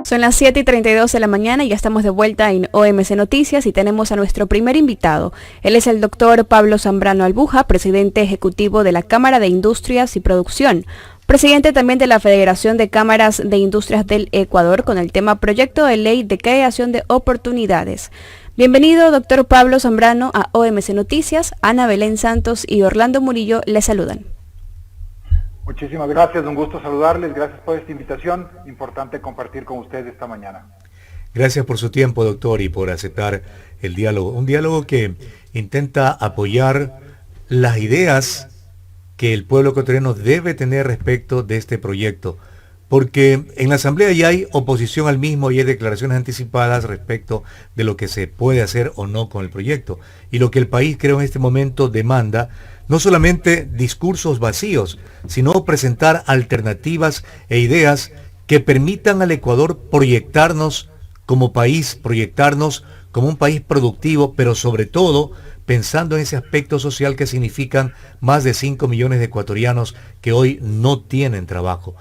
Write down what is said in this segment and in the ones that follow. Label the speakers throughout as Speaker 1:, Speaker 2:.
Speaker 1: Son las 7:32 de la mañana y ya estamos de vuelta en OMC Noticias y tenemos a nuestro primer invitado. Él es el doctor Pablo Zambrano Albuja, presidente ejecutivo de la Cámara de Industrias y Producción, presidente también de la Federación de Cámaras de Industrias del Ecuador, con el tema Proyecto de Ley de Creación de Oportunidades. Bienvenido, doctor Pablo Zambrano, a OMC Noticias. Ana Belén Santos y Orlando Murillo le saludan.
Speaker 2: Muchísimas gracias, un gusto saludarles, gracias por esta invitación, importante compartir con ustedes esta mañana.
Speaker 3: Gracias por su tiempo, doctor, y por aceptar el diálogo. Un diálogo que intenta apoyar las ideas que el pueblo ecuatoriano debe tener respecto de este proyecto, porque en la Asamblea ya hay oposición al mismo y hay declaraciones anticipadas respecto de lo que se puede hacer o no con el proyecto. Y lo que el país, creo, en este momento demanda, no solamente discursos vacíos, sino presentar alternativas e ideas que permitan al Ecuador proyectarnos como país, proyectarnos como un país productivo, pero sobre todo pensando en ese aspecto social que significan más de 5 millones de ecuatorianos que hoy no tienen trabajo.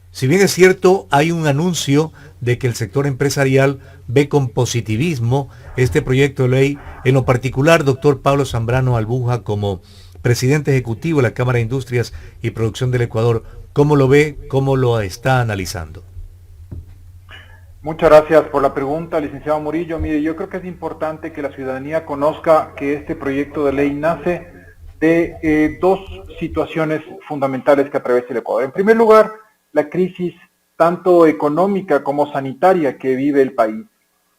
Speaker 3: Si bien es cierto, hay un anuncio de que el sector empresarial ve con positivismo este proyecto de ley, en lo particular, doctor Pablo Zambrano Albuja, como presidente ejecutivo de la Cámara de Industrias y Producción del Ecuador, ¿cómo lo ve? ¿Cómo lo está analizando?
Speaker 2: Muchas gracias por la pregunta, licenciado Murillo. Mire, yo creo que es importante que la ciudadanía conozca que este proyecto de ley nace de dos situaciones fundamentales que atraviesa el Ecuador. En primer lugar, la crisis tanto económica como sanitaria que vive el país.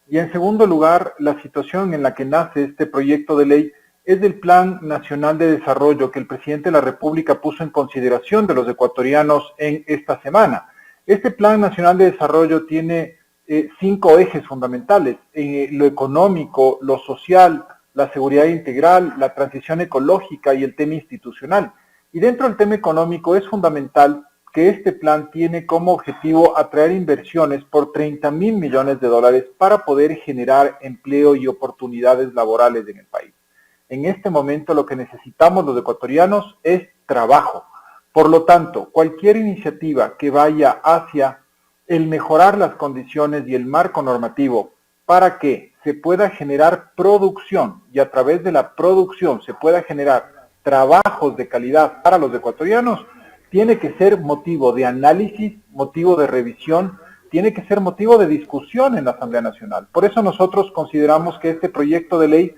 Speaker 2: Y en segundo lugar, la situación en la que nace este proyecto de ley es del Plan Nacional de Desarrollo que el presidente de la República puso en consideración de los ecuatorianos en esta semana. Este Plan Nacional de Desarrollo tiene 5 ejes fundamentales: lo económico, lo social, la seguridad integral, la transición ecológica y el tema institucional. Y dentro del tema económico es fundamental que este plan tiene como objetivo atraer inversiones por 30.000 millones de dólares para poder generar empleo y oportunidades laborales en el país. En este momento lo que necesitamos los ecuatorianos es trabajo. Por lo tanto, cualquier iniciativa que vaya hacia el mejorar las condiciones y el marco normativo para que se pueda generar producción y a través de la producción se pueda generar trabajos de calidad para los ecuatorianos, tiene que ser motivo de análisis, motivo de revisión, tiene que ser motivo de discusión en la Asamblea Nacional. Por eso nosotros consideramos que este proyecto de ley,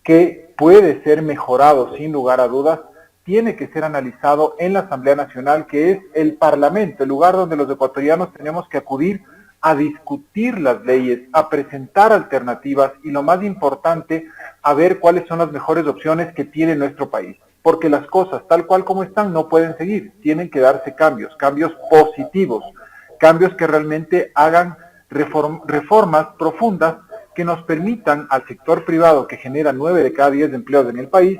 Speaker 2: que puede ser mejorado sin lugar a dudas, tiene que ser analizado en la Asamblea Nacional, que es el Parlamento, el lugar donde los ecuatorianos tenemos que acudir a discutir las leyes, a presentar alternativas y, lo más importante, a ver cuáles son las mejores opciones que tiene nuestro país. Porque las cosas tal cual como están no pueden seguir, tienen que darse cambios, cambios positivos, cambios que realmente hagan reformas profundas que nos permitan al sector privado, que genera 9 de cada 10 empleos en el país,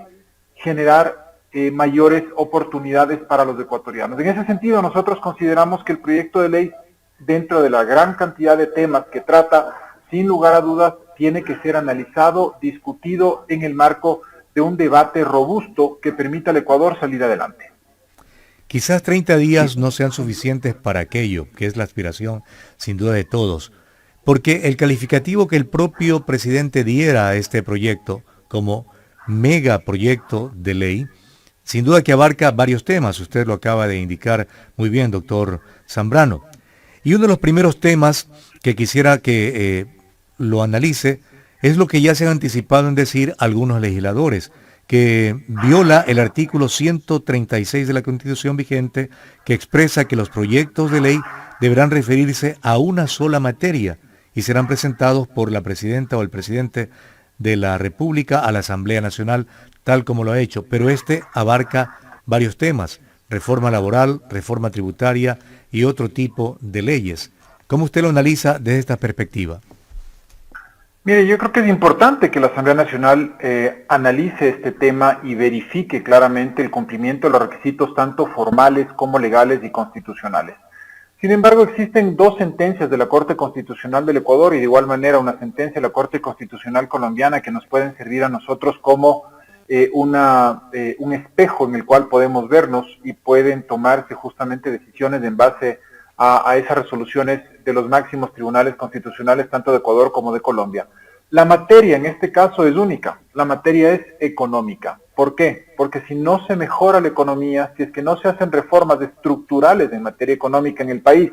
Speaker 2: generar mayores oportunidades para los ecuatorianos. En ese sentido, nosotros consideramos que el proyecto de ley, dentro de la gran cantidad de temas que trata, sin lugar a dudas, tiene que ser analizado, discutido en el marco de un debate robusto que permita al Ecuador salir adelante.
Speaker 3: Quizás 30 días no sean suficientes para aquello, que es la aspiración, sin duda, de todos, porque el calificativo que el propio presidente diera a este proyecto como megaproyecto de ley, sin duda que abarca varios temas. Usted lo acaba de indicar muy bien, doctor Zambrano. Y uno de los primeros temas que quisiera que lo analice es lo que ya se han anticipado en decir algunos legisladores, que viola el artículo 136 de la Constitución vigente, que expresa que los proyectos de ley deberán referirse a una sola materia y serán presentados por la presidenta o el presidente de la República a la Asamblea Nacional, tal como lo ha hecho. Pero este abarca varios temas: reforma laboral, reforma tributaria y otro tipo de leyes. ¿Cómo usted lo analiza desde esta perspectiva?
Speaker 2: Mire, yo creo que es importante que la Asamblea Nacional analice este tema y verifique claramente el cumplimiento de los requisitos tanto formales como legales y constitucionales. Sin embargo, existen 2 sentencias de la Corte Constitucional del Ecuador y de igual manera una sentencia de la Corte Constitucional colombiana que nos pueden servir a nosotros como un espejo en el cual podemos vernos y pueden tomarse justamente decisiones en base a esas resoluciones de los máximos tribunales constitucionales, tanto de Ecuador como de Colombia. La materia en este caso es única, la materia es económica. ¿Por qué? Porque si no se mejora la economía, si es que no se hacen reformas estructurales en materia económica en el país,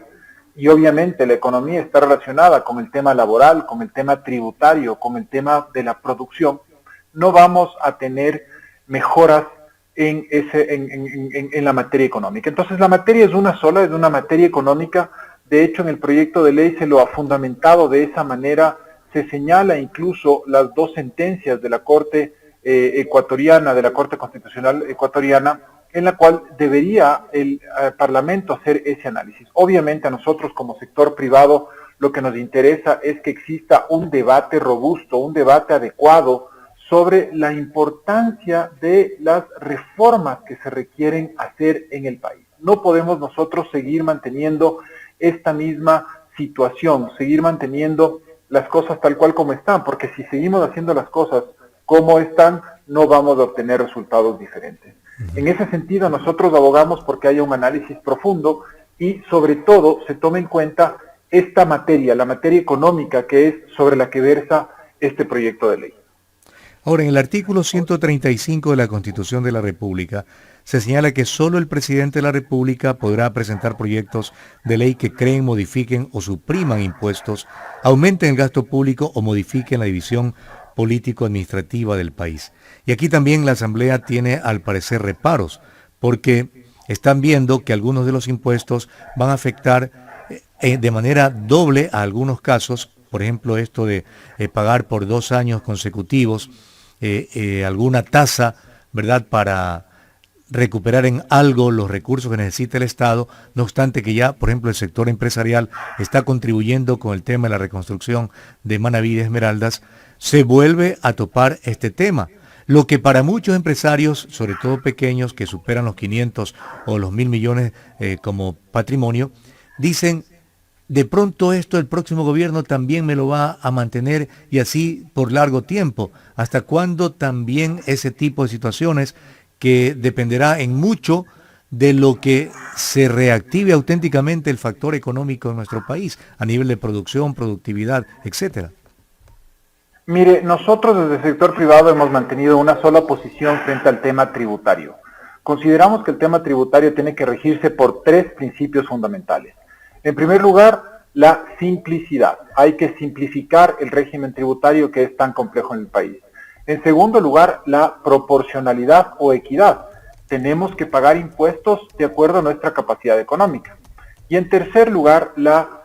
Speaker 2: y obviamente la economía está relacionada con el tema laboral, con el tema tributario, con el tema de la producción, no vamos a tener mejoras en la materia económica. Entonces la materia es una sola, es una materia económica. De hecho, en el proyecto de ley se lo ha fundamentado de esa manera. Se señala incluso las dos sentencias de la Corte ecuatoriana, de la Corte Constitucional ecuatoriana, en la cual debería el Parlamento hacer ese análisis. Obviamente a nosotros como sector privado lo que nos interesa es que exista un debate robusto, un debate adecuado sobre la importancia de las reformas que se requieren hacer en el país. No podemos nosotros seguir manteniendo esta misma situación, seguir manteniendo las cosas tal cual como están, porque si seguimos haciendo las cosas como están, no vamos a obtener resultados diferentes. En ese sentido, nosotros abogamos porque haya un análisis profundo y sobre todo se tome en cuenta esta materia, la materia económica que es sobre la que versa este proyecto de ley.
Speaker 3: Ahora, en el artículo 135 de la Constitución de la República, se señala que solo el presidente de la República podrá presentar proyectos de ley que creen, modifiquen o supriman impuestos, aumenten el gasto público o modifiquen la división político-administrativa del país. Y aquí también la Asamblea tiene, al parecer, reparos, porque están viendo que algunos de los impuestos van a afectar de manera doble a algunos casos, por ejemplo, esto de pagar por 2 años consecutivos alguna tasa, ¿verdad?, para recuperar en algo los recursos que necesita el Estado, no obstante que ya, por ejemplo, el sector empresarial está contribuyendo con el tema de la reconstrucción de Manaví y Esmeraldas, se vuelve a topar este tema. Lo que para muchos empresarios, sobre todo pequeños, que superan los 500 o los 1.000 millones como patrimonio, dicen, de pronto esto el próximo gobierno también me lo va a mantener y así por largo tiempo. ¿Hasta cuándo también ese tipo de situaciones que dependerá en mucho de lo que se reactive auténticamente el factor económico en nuestro país a nivel de producción, productividad, etcétera?
Speaker 2: Mire, nosotros desde el sector privado hemos mantenido una sola posición frente al tema tributario. Consideramos que el tema tributario tiene que regirse por 3 principios fundamentales. En primer lugar, la simplicidad. Hay que simplificar el régimen tributario que es tan complejo en el país. En segundo lugar, la proporcionalidad o equidad. Tenemos que pagar impuestos de acuerdo a nuestra capacidad económica. Y en tercer lugar, la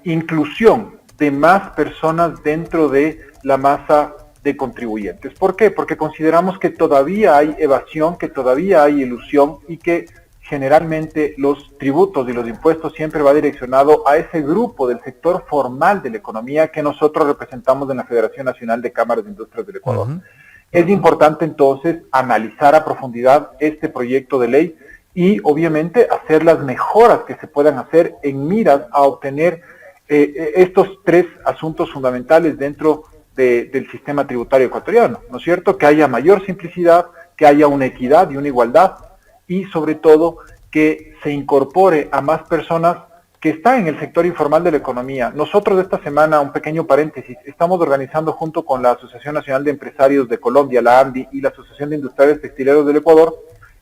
Speaker 2: inclusión de más personas dentro de la masa de contribuyentes. ¿Por qué? Porque consideramos que todavía hay evasión, que todavía hay ilusión y que generalmente los tributos y los impuestos siempre va direccionado a ese grupo del sector formal de la economía que nosotros representamos en la Federación Nacional de Cámaras de Industrias del Ecuador. Es importante entonces analizar a profundidad este proyecto de ley y obviamente hacer las mejoras que se puedan hacer en miras a obtener estos 3 asuntos fundamentales dentro del sistema tributario ecuatoriano, ¿no es cierto? Que haya mayor simplicidad, que haya una equidad y una igualdad, y sobre todo que se incorpore a más personas que están en el sector informal de la economía. Nosotros esta semana, un pequeño paréntesis, estamos organizando junto con la Asociación Nacional de Empresarios de Colombia, la ANDI, y la Asociación de Industriales Textileros del Ecuador,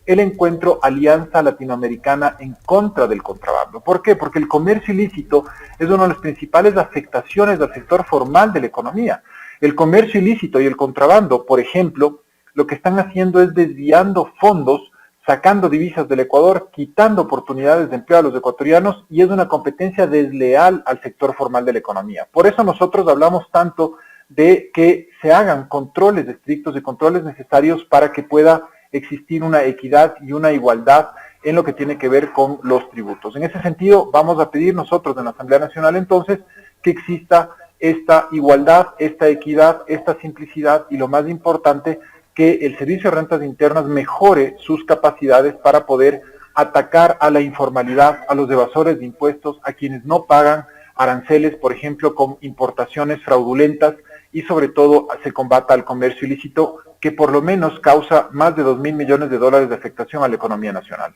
Speaker 2: el encuentro Alianza Latinoamericana en contra del contrabando. ¿Por qué? Porque el comercio ilícito es una de las principales afectaciones del sector formal de la economía. El comercio ilícito y el contrabando, por ejemplo, lo que están haciendo es desviando fondos, sacando divisas del Ecuador, quitando oportunidades de empleo a los ecuatorianos y es una competencia desleal al sector formal de la economía. Por eso nosotros hablamos tanto de que se hagan controles estrictos y controles necesarios para que pueda existir una equidad y una igualdad en lo que tiene que ver con los tributos. En ese sentido, vamos a pedir nosotros en la Asamblea Nacional entonces que exista esta igualdad, esta equidad, esta simplicidad y lo más importante, que el Servicio de Rentas Internas mejore sus capacidades para poder atacar a la informalidad, a los evasores de impuestos, a quienes no pagan aranceles, por ejemplo, con importaciones fraudulentas y sobre todo se combata al comercio ilícito que por lo menos causa más de 2.000 millones de dólares de afectación a la economía nacional.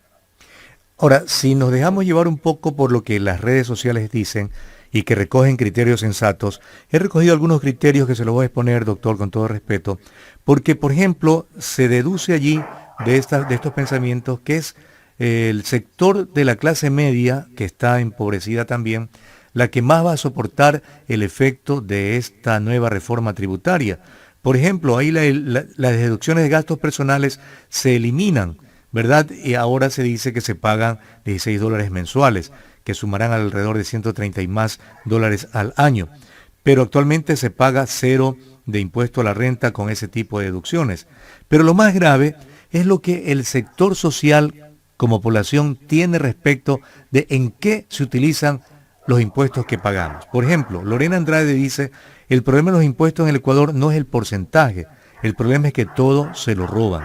Speaker 3: Ahora, si nos dejamos llevar un poco por lo que las redes sociales dicen y que recogen criterios sensatos, he recogido algunos criterios que se los voy a exponer, doctor, con todo respeto, porque, por ejemplo, se deduce allí de estos pensamientos que es el sector de la clase media, que está empobrecida también, la que más va a soportar el efecto de esta nueva reforma tributaria. Por ejemplo, ahí las deducciones de gastos personales se eliminan, ¿verdad? Y ahora se dice que se pagan $16 mensuales, que sumarán alrededor de 130 y más dólares al año. Pero actualmente se paga cero de impuesto a la renta con ese tipo de deducciones. Pero lo más grave es lo que el sector social como población tiene respecto de en qué se utilizan los impuestos que pagamos. Por ejemplo, Lorena Andrade dice, el problema de los impuestos en el Ecuador no es el porcentaje, el problema es que todo se lo roban.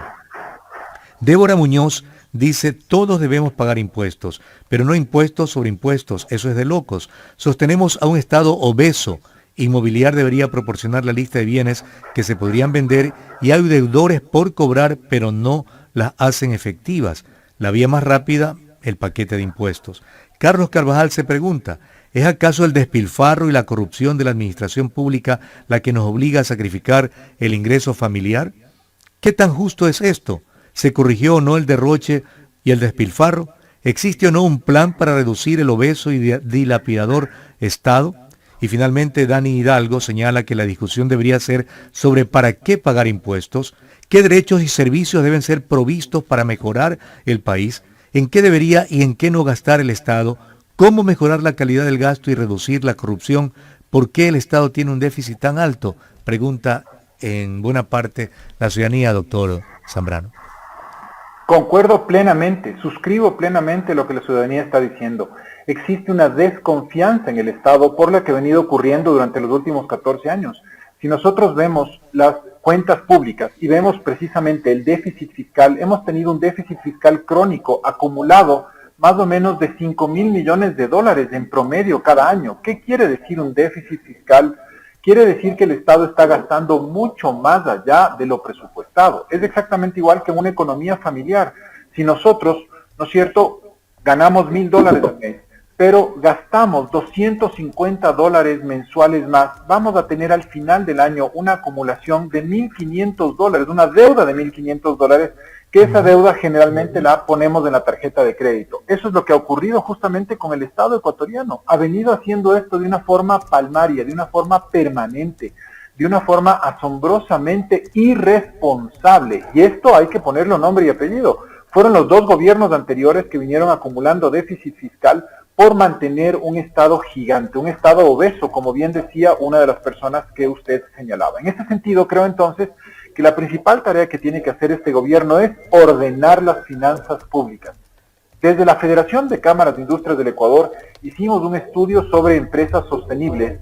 Speaker 3: Débora Muñoz dice, todos debemos pagar impuestos, pero no impuestos sobre impuestos, eso es de locos. Sostenemos a un Estado obeso. Inmobiliar debería proporcionar la lista de bienes que se podrían vender y hay deudores por cobrar, pero no las hacen efectivas. La vía más rápida, el paquete de impuestos. Carlos Carvajal se pregunta, ¿es acaso el despilfarro y la corrupción de la administración pública la que nos obliga a sacrificar el ingreso familiar? ¿Qué tan justo es esto? ¿Se corrigió o no el derroche y el despilfarro? ¿Existe o no un plan para reducir el obeso y dilapidador Estado? Y finalmente Dani Hidalgo señala que la discusión debería ser sobre para qué pagar impuestos, qué derechos y servicios deben ser provistos para mejorar el país, en qué debería y en qué no gastar el Estado, cómo mejorar la calidad del gasto y reducir la corrupción, por qué el Estado tiene un déficit tan alto, pregunta en buena parte la ciudadanía, doctor Zambrano.
Speaker 2: Concuerdo plenamente, suscribo plenamente lo que la ciudadanía está diciendo. Existe una desconfianza en el Estado por la que ha venido ocurriendo durante los últimos 14 años. Si nosotros vemos las cuentas públicas y vemos precisamente el déficit fiscal, hemos tenido un déficit fiscal crónico acumulado más o menos de 5.000 millones de dólares en promedio cada año. ¿Qué quiere decir un déficit fiscal? Quiere decir que el Estado está gastando mucho más allá de lo presupuestado. Es exactamente igual que en una economía familiar. Si nosotros, ¿no es cierto?, ganamos $1.000 al mes, pero gastamos $250 mensuales más, vamos a tener al final del año una acumulación de $1.500, una deuda de $1.500, que esa deuda generalmente la ponemos en la tarjeta de crédito. Eso es lo que ha ocurrido justamente con el Estado ecuatoriano. Ha venido haciendo esto de una forma palmaria, de una forma permanente, de una forma asombrosamente irresponsable. Y esto hay que ponerle nombre y apellido. Fueron los dos gobiernos anteriores que vinieron acumulando déficit fiscal por mantener un Estado gigante, un Estado obeso, como bien decía una de las personas que usted señalaba. En este sentido, creo entonces que la principal tarea que tiene que hacer este gobierno es ordenar las finanzas públicas. Desde la Federación de Cámaras de Industrias del Ecuador hicimos un estudio sobre empresas sostenibles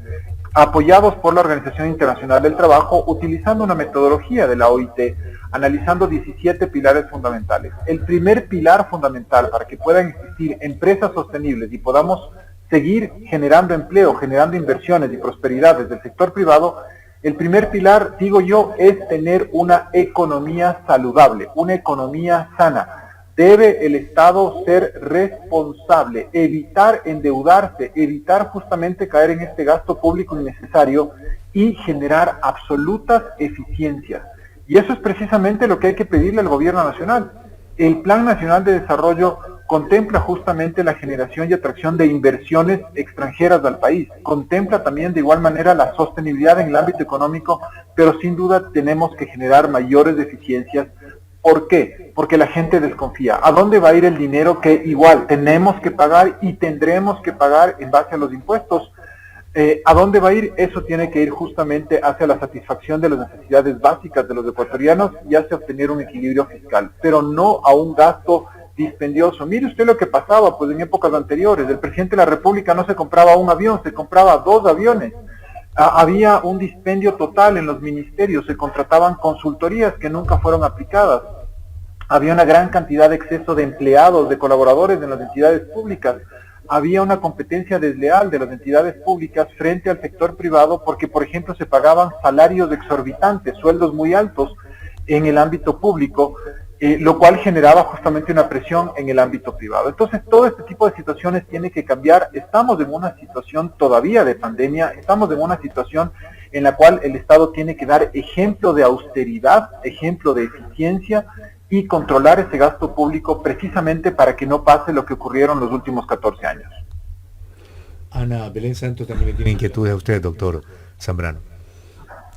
Speaker 2: apoyados por la Organización Internacional del Trabajo, utilizando una metodología de la OIT, analizando 17 pilares fundamentales. El primer pilar fundamental para que puedan existir empresas sostenibles y podamos seguir generando empleo, generando inversiones y prosperidad desde el sector privado, el primer pilar, digo yo, es tener una economía saludable, una economía sana. Debe el Estado ser responsable, evitar endeudarse, evitar justamente caer en este gasto público innecesario y generar absolutas eficiencias. Y eso es precisamente lo que hay que pedirle al gobierno nacional. El Plan Nacional de Desarrollo contempla justamente la generación y atracción de inversiones extranjeras al país. Contempla también de igual manera la sostenibilidad en el ámbito económico, pero sin duda tenemos que generar mayores eficiencias. ¿Por qué? Porque la gente desconfía. ¿A dónde va a ir el dinero que igual tenemos que pagar y tendremos que pagar en base a los impuestos? ¿A dónde va a ir? Eso tiene que ir justamente hacia la satisfacción de las necesidades básicas de los ecuatorianos y hacia obtener un equilibrio fiscal, pero no a un gasto dispendioso. Mire usted lo que pasaba pues en épocas anteriores. El presidente de la República no se compraba un avión, se compraba 2 aviones. Había un dispendio total en los ministerios, se contrataban consultorías que nunca fueron aplicadas. Había una gran cantidad de exceso de empleados, de colaboradores en las entidades públicas. Había una competencia desleal de las entidades públicas frente al sector privado porque, por ejemplo, se pagaban salarios exorbitantes, sueldos muy altos en el ámbito público, lo cual generaba justamente una presión en el ámbito privado. Entonces, todo este tipo de situaciones tiene que cambiar. Estamos en una situación todavía de pandemia, estamos en una situación en la cual el Estado tiene que dar ejemplo de austeridad, ejemplo de eficiencia y controlar ese gasto público precisamente para que no pase lo que ocurrieron los últimos 14 años.
Speaker 3: Ana Belén Santos también le tiene inquietudes a usted, doctor Zambrano.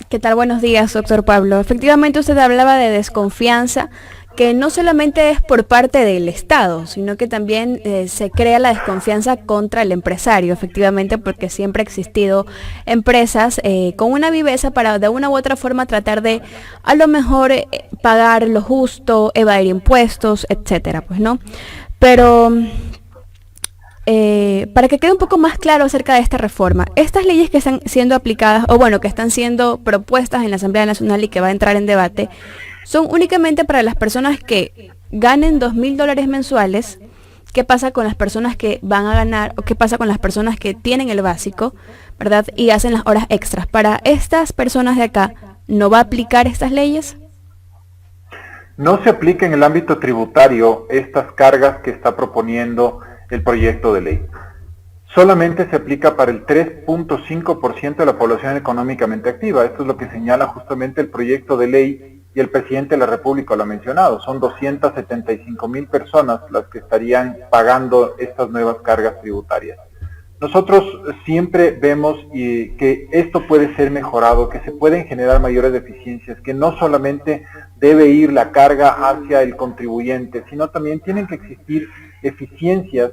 Speaker 1: ¿Qué tal? Buenos días, doctor Pablo. Efectivamente, usted hablaba de desconfianza, que no solamente es por parte del Estado, sino que también se crea la desconfianza contra el empresario, efectivamente, porque siempre ha existido empresas con una viveza para de una u otra forma tratar de, a lo mejor, pagar lo justo, evadir impuestos, etcétera, pues, ¿no? Pero para que quede un poco más claro acerca de esta reforma, estas leyes que están siendo aplicadas, o bueno, que están siendo propuestas en la Asamblea Nacional y que va a entrar en debate, son únicamente para las personas que ganen $2.000 mensuales. ¿Qué pasa con las personas que van a ganar, o qué pasa con las personas que tienen el básico, ¿verdad? Y hacen las horas extras? Para estas personas de acá, ¿no va a aplicar estas leyes?
Speaker 2: No se aplica en el ámbito tributario estas cargas que está proponiendo el proyecto de ley. Solamente se aplica para el 3.5% de la población económicamente activa. Esto es lo que señala justamente el proyecto de ley y el presidente de la República lo ha mencionado. Son 275,000 personas las que estarían pagando estas nuevas cargas tributarias. Nosotros siempre vemos que esto puede ser mejorado, que se pueden generar mayores eficiencias, que no solamente debe ir la carga hacia el contribuyente, sino también tienen que existir eficiencias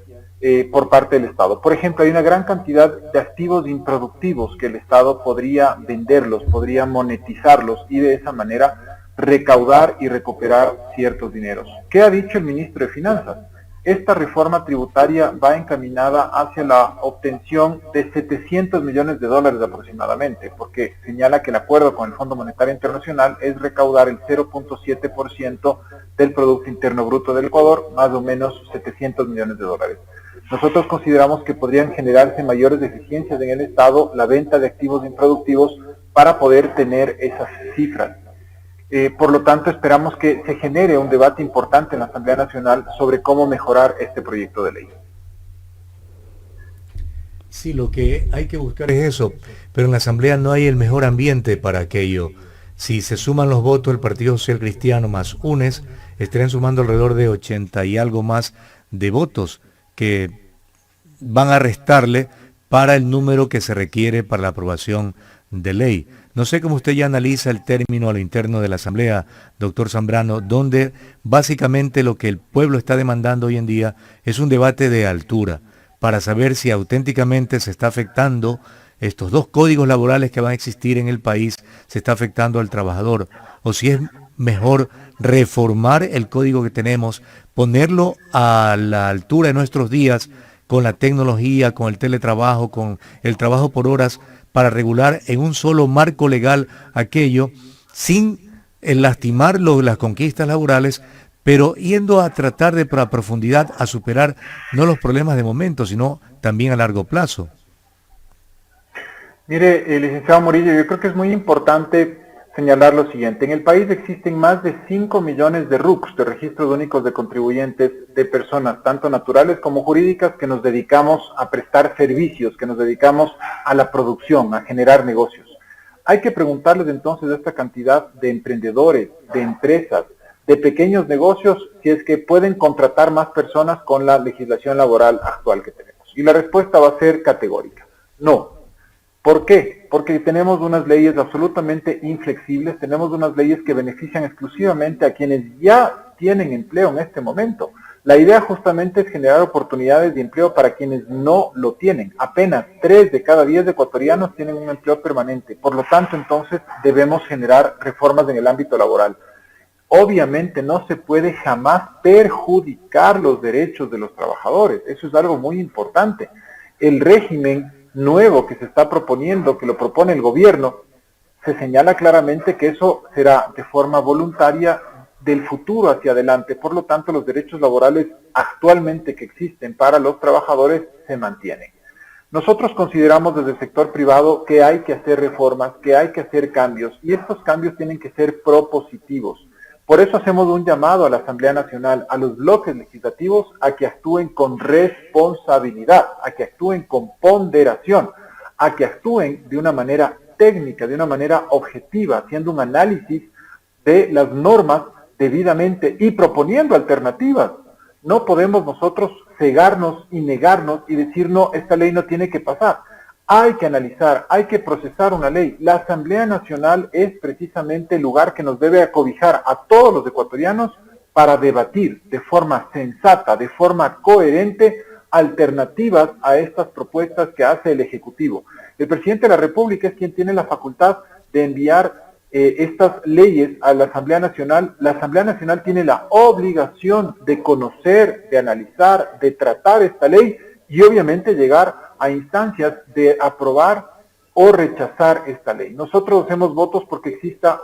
Speaker 2: por parte del Estado. Por ejemplo, hay una gran cantidad de activos improductivos que el Estado podría venderlos, podría monetizarlos y de esa manera recaudar y recuperar ciertos dineros. ¿Qué ha dicho el ministro de Finanzas? Esta reforma tributaria va encaminada hacia la obtención de $700 millones aproximadamente, porque señala que el acuerdo con el Fondo Monetario Internacional es recaudar el 0.7% del Producto Interno Bruto del Ecuador, más o menos $700 millones. Nosotros consideramos que podrían generarse mayores eficiencias en el Estado, la venta de activos improductivos, para poder tener esas cifras. Por lo tanto, esperamos que se genere un debate importante en la Asamblea Nacional sobre cómo mejorar este proyecto de ley.
Speaker 3: Sí, lo que hay que buscar es eso, pero en la Asamblea no hay el mejor ambiente para aquello. Si se suman los votos del Partido Social Cristiano más UNES, estarían sumando alrededor de 80 y algo más de votos que van a restarle para el número que se requiere para la aprobación de ley. No sé cómo usted ya analiza el término a lo interno de la Asamblea, doctor Zambrano, donde básicamente lo que el pueblo está demandando hoy en día es un debate de altura para saber si auténticamente se está afectando estos dos códigos laborales que van a existir en el país, se está afectando al trabajador, o si es mejor reformar el código que tenemos, ponerlo a la altura de nuestros días con la tecnología, con el teletrabajo, con el trabajo por horas, para regular en un solo marco legal aquello, sin lastimar las conquistas laborales, pero yendo a tratar de a profundidad a superar no los problemas de momento, sino también a largo plazo.
Speaker 2: Mire, licenciado Murillo, yo creo que es muy importante señalar lo siguiente. En el país existen más de 5 millones de RUCs, de registros únicos de contribuyentes, de personas, tanto naturales como jurídicas, que nos dedicamos a prestar servicios, que nos dedicamos a la producción, a generar negocios. Hay que preguntarles entonces a esta cantidad de emprendedores, de empresas, de pequeños negocios, si es que pueden contratar más personas con la legislación laboral actual que tenemos. Y la respuesta va a ser categórica: no. ¿Por qué? Porque tenemos unas leyes absolutamente inflexibles, tenemos unas leyes que benefician exclusivamente a quienes ya tienen empleo en este momento. La idea justamente es generar oportunidades de empleo para quienes no lo tienen. Apenas 3 de cada 10 ecuatorianos tienen un empleo permanente. Por lo tanto, entonces, debemos generar reformas en el ámbito laboral. Obviamente no se puede jamás perjudicar los derechos de los trabajadores. Eso es algo muy importante. El régimen nuevo que se está proponiendo, que lo propone el gobierno, se señala claramente que eso será de forma voluntaria del futuro hacia adelante. Por lo tanto, los derechos laborales actualmente que existen para los trabajadores se mantienen. Nosotros consideramos desde el sector privado que hay que hacer reformas, que hay que hacer cambios, y estos cambios tienen que ser propositivos. Por eso hacemos un llamado a la Asamblea Nacional, a los bloques legislativos, a que actúen con responsabilidad, a que actúen con ponderación, a que actúen de una manera técnica, de una manera objetiva, haciendo un análisis de las normas debidamente y proponiendo alternativas. No podemos nosotros cegarnos y negarnos y decir, no, esta ley no tiene que pasar. Hay que analizar, hay que procesar una ley. La Asamblea Nacional es precisamente el lugar que nos debe acobijar a todos los ecuatorianos para debatir de forma sensata, de forma coherente, alternativas a estas propuestas que hace el Ejecutivo. El presidente de la República es quien tiene la facultad de enviar estas leyes a la Asamblea Nacional. La Asamblea Nacional tiene la obligación de conocer, de analizar, de tratar esta ley y obviamente llegar a instancias de aprobar o rechazar esta ley. Nosotros hacemos votos porque exista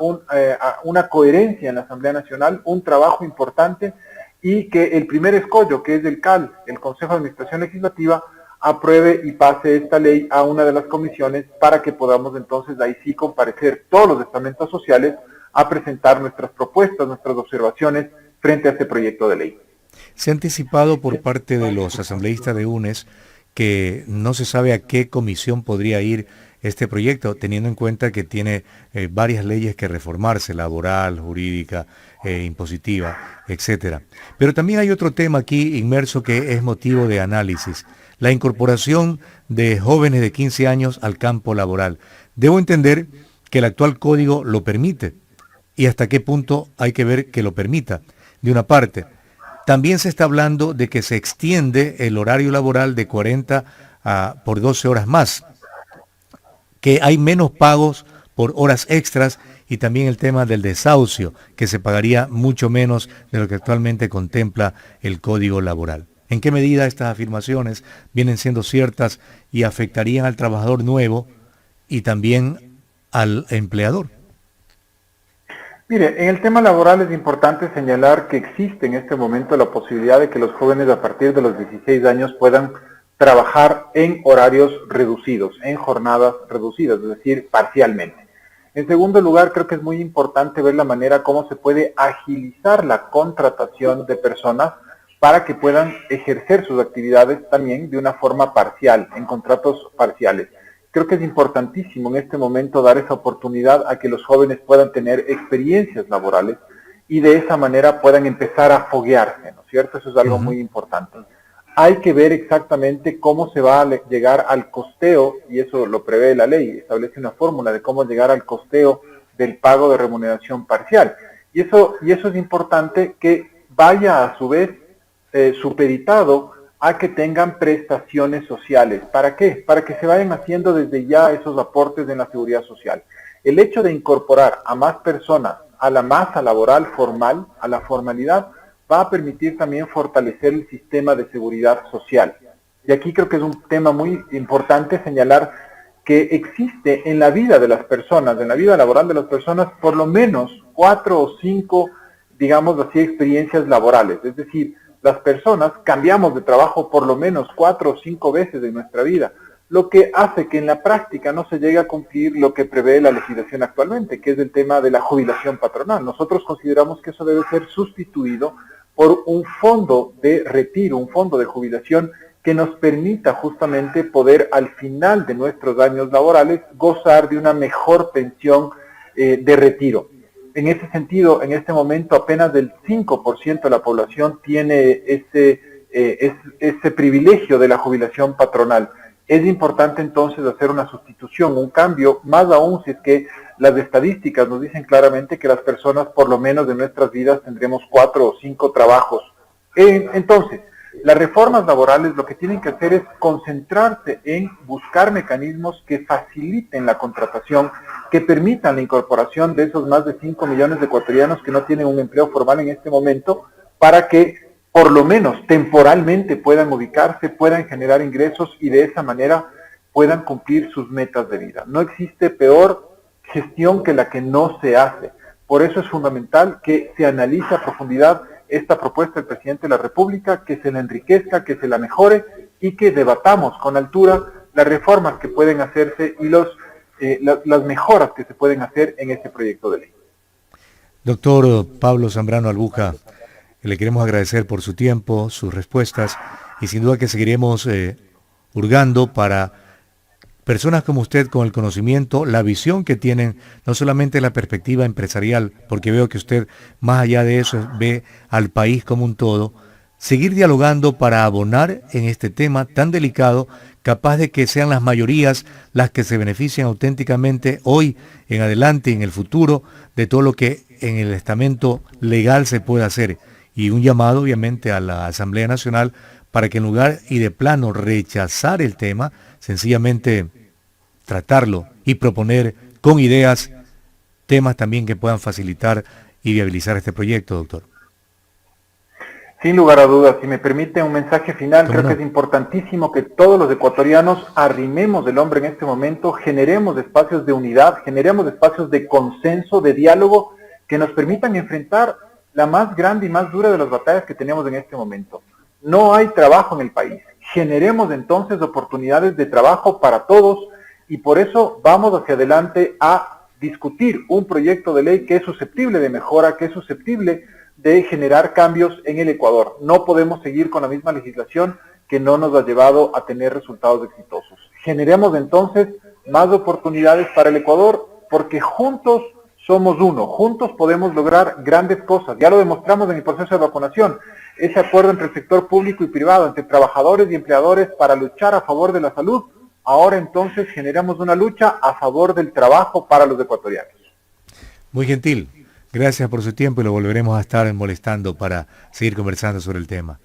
Speaker 2: una coherencia en la Asamblea Nacional, un trabajo importante y que el primer escollo, que es el CAL, el Consejo de Administración Legislativa, apruebe y pase esta ley a una de las comisiones para que podamos entonces ahí sí comparecer todos los estamentos sociales a presentar nuestras propuestas, nuestras observaciones frente a este proyecto de ley.
Speaker 3: Se ha anticipado por parte de los asambleístas de UNES que no se sabe a qué comisión podría ir este proyecto, teniendo en cuenta que tiene varias leyes que reformarse, laboral, jurídica, impositiva, etcétera. Pero también hay otro tema aquí inmerso que es motivo de análisis, la incorporación de jóvenes de 15 años al campo laboral. Debo entender que el actual código lo permite y hasta qué punto hay que ver que lo permita. De una parte, también se está hablando de que se extiende el horario laboral de 40 por 12 horas más, que hay menos pagos por horas extras y también el tema del desahucio, que se pagaría mucho menos de lo que actualmente contempla el Código Laboral. ¿En qué medida estas afirmaciones vienen siendo ciertas y afectarían al trabajador nuevo y también al empleador?
Speaker 2: Mire, en el tema laboral es importante señalar que existe en este momento la posibilidad de que los jóvenes a partir de los 16 años puedan trabajar en horarios reducidos, en jornadas reducidas, es decir, parcialmente. En segundo lugar, creo que es muy importante ver la manera cómo se puede agilizar la contratación de personas para que puedan ejercer sus actividades también de una forma parcial, en contratos parciales. Creo que es importantísimo en este momento dar esa oportunidad a que los jóvenes puedan tener experiencias laborales y de esa manera puedan empezar a foguearse, ¿no es cierto? Eso es algo muy importante. Hay que ver exactamente cómo se va a llegar al costeo, y eso lo prevé la ley, establece una fórmula de cómo llegar al costeo del pago de remuneración parcial. Y eso es importante que vaya a su vez supeditado a que tengan prestaciones sociales. ¿Para qué? Para que se vayan haciendo desde ya esos aportes en la seguridad social. El hecho de incorporar a más personas a la masa laboral formal, a la formalidad, va a permitir también fortalecer el sistema de seguridad social. Y aquí creo que es un tema muy importante señalar que existe en la vida de las personas, en la vida laboral de las personas, por lo menos 4 o 5, digamos así, experiencias laborales. Es decir, las personas cambiamos de trabajo por lo menos 4 o 5 veces en nuestra vida, lo que hace que en la práctica no se llegue a cumplir lo que prevé la legislación actualmente, que es el tema de la jubilación patronal. Nosotros consideramos que eso debe ser sustituido por un fondo de retiro, un fondo de jubilación que nos permita justamente poder al final de nuestros años laborales gozar de una mejor pensión de retiro. En ese sentido, en este momento apenas del 5% de la población tiene ese privilegio de la jubilación patronal. Es importante entonces hacer una sustitución, un cambio, más aún si es que las estadísticas nos dicen claramente que las personas por lo menos de nuestras vidas tendremos 4 o 5 trabajos. Entonces, las reformas laborales lo que tienen que hacer es concentrarse en buscar mecanismos que faciliten la contratación, que permitan la incorporación de esos más de 5 millones de ecuatorianos que no tienen un empleo formal en este momento, para que por lo menos temporalmente puedan ubicarse, puedan generar ingresos y de esa manera puedan cumplir sus metas de vida. No existe peor gestión que la que no se hace. Por eso es fundamental que se analice a profundidad esta propuesta del presidente de la República, que se la enriquezca, que se la mejore y que debatamos con altura las reformas que pueden hacerse y las mejoras que se pueden hacer en este proyecto de ley.
Speaker 3: Doctor Pablo Zambrano Albuja, le queremos agradecer por su tiempo, sus respuestas y sin duda que seguiremos hurgando para personas como usted con el conocimiento, la visión que tienen, no solamente la perspectiva empresarial, porque veo que usted más allá de eso ve al país como un todo, seguir dialogando para abonar en este tema tan delicado, capaz de que sean las mayorías las que se beneficien auténticamente hoy, en adelante, en el futuro, de todo lo que en el estamento legal se puede hacer. Y un llamado obviamente a la Asamblea Nacional para que en lugar y de plano rechazar el tema, sencillamente tratarlo y proponer con ideas temas también que puedan facilitar y viabilizar este proyecto, doctor.
Speaker 2: Sin lugar a dudas, si me permite un mensaje final, creo que es importantísimo que todos los ecuatorianos arrimemos el hombro en este momento, generemos espacios de unidad, generemos espacios de consenso, de diálogo, que nos permitan enfrentar la más grande y más dura de las batallas que tenemos en este momento. No hay trabajo en el país. Generemos entonces oportunidades de trabajo para todos y por eso vamos hacia adelante a discutir un proyecto de ley que es susceptible de mejora, que es susceptible de generar cambios en el Ecuador. No podemos seguir con la misma legislación que no nos ha llevado a tener resultados exitosos. Generemos entonces más oportunidades para el Ecuador porque juntos somos uno, juntos podemos lograr grandes cosas. Ya lo demostramos en el proceso de vacunación. Ese acuerdo entre el sector público y privado, entre trabajadores y empleadores para luchar a favor de la salud. Ahora entonces generamos una lucha a favor del trabajo para los ecuatorianos.
Speaker 3: Muy gentil. Gracias por su tiempo y lo volveremos a estar molestando para seguir conversando sobre el tema.